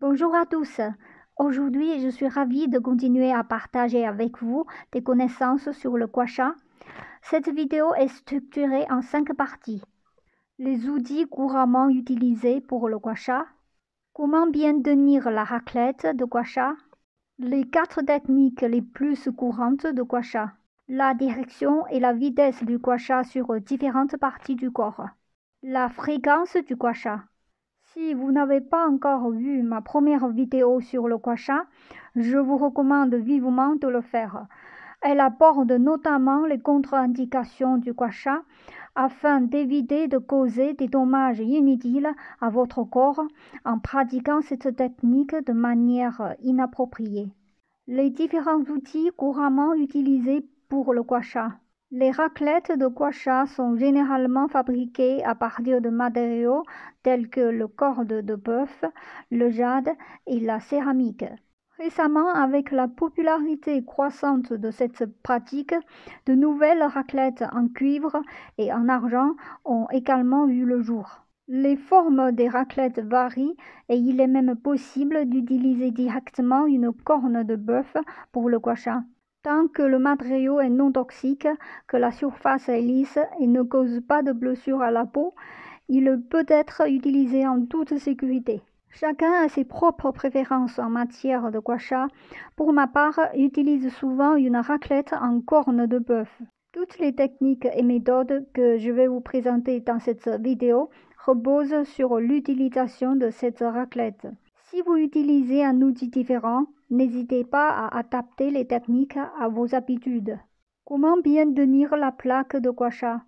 Bonjour à tous. Aujourd'hui, je suis ravie de continuer à partager avec vous des connaissances sur le gua sha. Cette vidéo est structurée en 5 parties. Les outils couramment utilisés pour le gua sha. Comment bien tenir la raclette de gua sha. Les 4 techniques les plus courantes de gua sha. La direction et la vitesse du gua sha sur différentes parties du corps. La fréquence du gua sha. Si vous n'avez pas encore vu ma première vidéo sur le gua sha, je vous recommande vivement de le faire. Elle aborde notamment les contre-indications du gua sha afin d'éviter de causer des dommages inutiles à votre corps en pratiquant cette technique de manière inappropriée. Les différents outils couramment utilisés pour le gua sha. Les raclettes de gua sha sont généralement fabriquées à partir de matériaux tels que le corde de bœuf, le jade et la céramique. Récemment, avec la popularité croissante de cette pratique, de nouvelles raclettes en cuivre et en argent ont également vu le jour. Les formes des raclettes varient et il est même possible d'utiliser directement une corne de bœuf pour le gua sha. Tant que le matériau est non toxique, que la surface est lisse et ne cause pas de blessure à la peau, il peut être utilisé en toute sécurité. Chacun a ses propres préférences en matière de gua sha. Pour ma part, j'utilise souvent une raclette en corne de bœuf. Toutes les techniques et méthodes que je vais vous présenter dans cette vidéo reposent sur l'utilisation de cette raclette. Si vous utilisez un outil différent, n'hésitez pas à adapter les techniques à vos habitudes. Comment bien tenir la plaque de gua sha?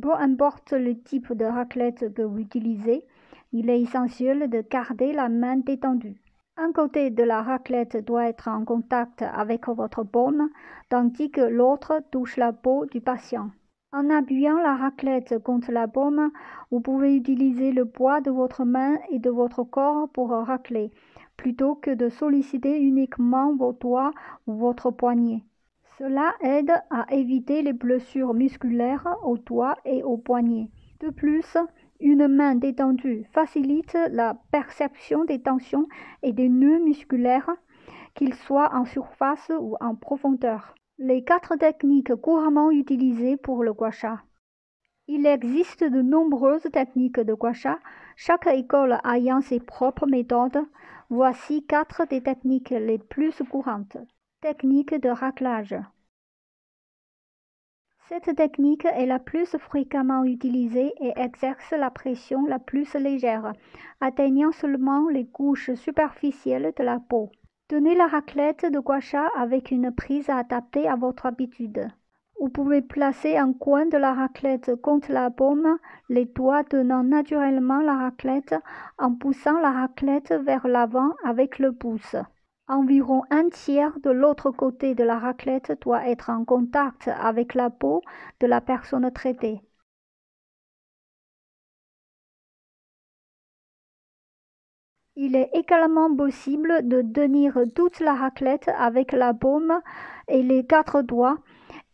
Peu importe le type de raclette que vous utilisez, il est essentiel de garder la main détendue. Un côté de la raclette doit être en contact avec votre paume, tandis que l'autre touche la peau du patient. En appuyant la raclette contre la paume, vous pouvez utiliser le poids de votre main et de votre corps pour racler, plutôt que de solliciter uniquement vos doigts ou votre poignet. Cela aide à éviter les blessures musculaires aux doigts et aux poignets. De plus, une main détendue facilite la perception des tensions et des nœuds musculaires, qu'ils soient en surface ou en profondeur. Les 4 techniques couramment utilisées pour le gua sha. Il existe de nombreuses techniques de gua sha, chaque école ayant ses propres méthodes. Voici 4 des techniques les plus courantes. Technique de raclage. Cette technique est la plus fréquemment utilisée et exerce la pression la plus légère, atteignant seulement les couches superficielles de la peau. Tenez la raclette de gua sha avec une prise adaptée à votre habitude. Vous pouvez placer un coin de la raclette contre la paume, les doigts tenant naturellement la raclette en poussant la raclette vers l'avant avec le pouce. Environ un tiers de l'autre côté de la raclette doit être en contact avec la peau de la personne traitée. Il est également possible de tenir toute la raclette avec la paume et les 4 doigts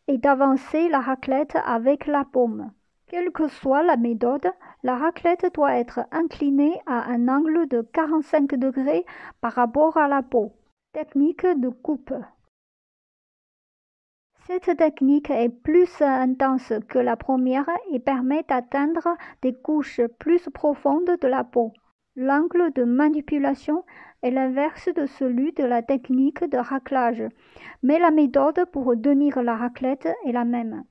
et d'avancer la raclette avec la paume. Quelle que soit la méthode, la raclette doit être inclinée à un angle de 45 degrés par rapport à la peau. Technique de coupe. Cette technique est plus intense que la première et permet d'atteindre des couches plus profondes de la peau. L'angle de manipulation est l'inverse de celui de la technique de raclage, mais la méthode pour tenir la raclette est la même.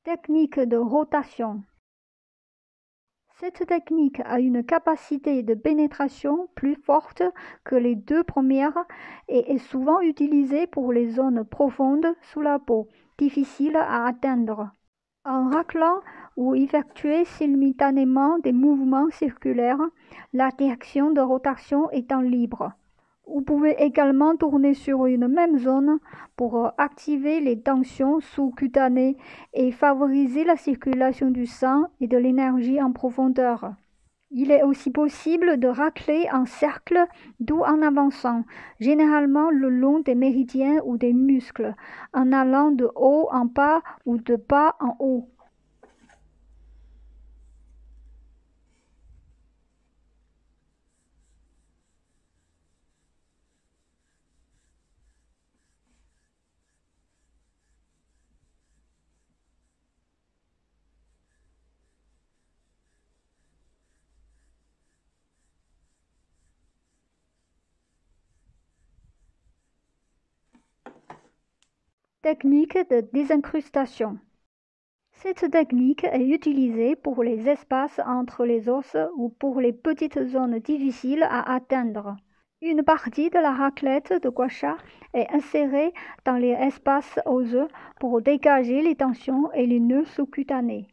Technique de rotation. Cette technique a une capacité de pénétration plus forte que les 2 premières et est souvent utilisée pour les zones profondes sous la peau, difficiles à atteindre. En raclant ou effectuant simultanément des mouvements circulaires, la direction de rotation étant libre. Vous pouvez également tourner sur une même zone pour activer les tensions sous-cutanées et favoriser la circulation du sang et de l'énergie en profondeur. Il est aussi possible de racler en cercle, d'où en avançant, généralement le long des méridiens ou des muscles, en allant de haut en bas ou de bas en haut. Technique de désincrustation. Cette technique est utilisée pour les espaces entre les os ou pour les petites zones difficiles à atteindre. Une partie de la raclette de gua sha est insérée dans les espaces oseux pour dégager les tensions et les nœuds sous-cutanés.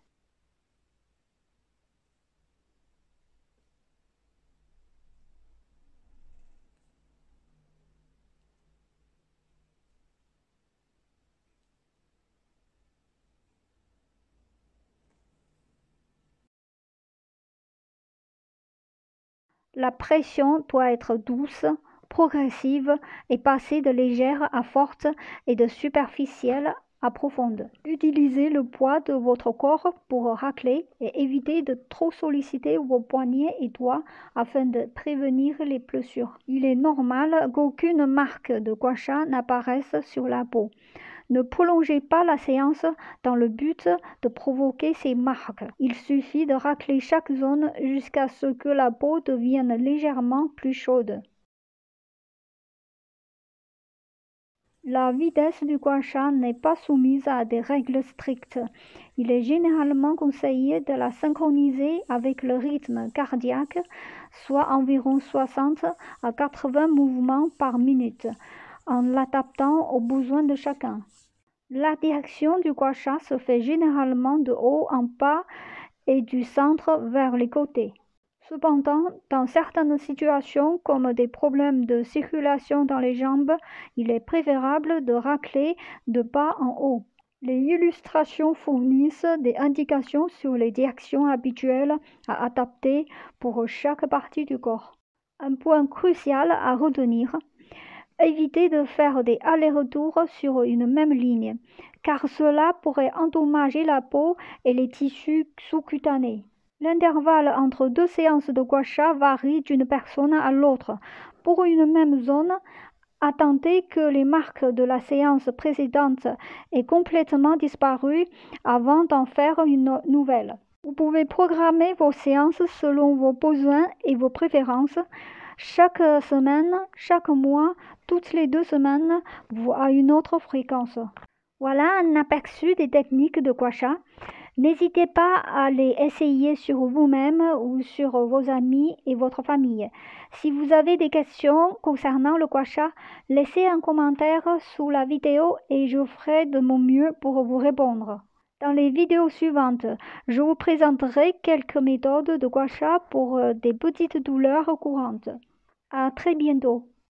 La pression doit être douce, progressive et passer de légère à forte et de superficielle à profonde. Utilisez le poids de votre corps pour racler et évitez de trop solliciter vos poignets et doigts afin de prévenir les blessures. Il est normal qu'aucune marque de gua sha n'apparaisse sur la peau. Ne prolongez pas la séance dans le but de provoquer ces marques. Il suffit de racler chaque zone jusqu'à ce que la peau devienne légèrement plus chaude. La vitesse du gua sha n'est pas soumise à des règles strictes. Il est généralement conseillé de la synchroniser avec le rythme cardiaque, soit environ 60 à 80 mouvements par minute, en l'adaptant aux besoins de chacun. La direction du gua sha se fait généralement de haut en bas et du centre vers les côtés. Cependant, dans certaines situations comme des problèmes de circulation dans les jambes, il est préférable de racler de bas en haut. Les illustrations fournissent des indications sur les directions habituelles à adapter pour chaque partie du corps. Un point crucial à retenir: évitez de faire des allers-retours sur une même ligne, car cela pourrait endommager la peau et les tissus sous-cutanés. L'intervalle entre deux séances de gua sha varie d'une personne à l'autre. Pour une même zone, attendez que les marques de la séance précédente aient complètement disparu avant d'en faire une nouvelle. Vous pouvez programmer vos séances selon vos besoins et vos préférences. Chaque semaine, chaque mois, toutes les 2 semaines ou à une autre fréquence. Voilà un aperçu des techniques de gua sha. N'hésitez pas à les essayer sur vous-même ou sur vos amis et votre famille. Si vous avez des questions concernant le gua sha, laissez un commentaire sous la vidéo et je ferai de mon mieux pour vous répondre. Dans les vidéos suivantes, je vous présenterai quelques méthodes de gua sha pour des petites douleurs courantes. À très bientôt.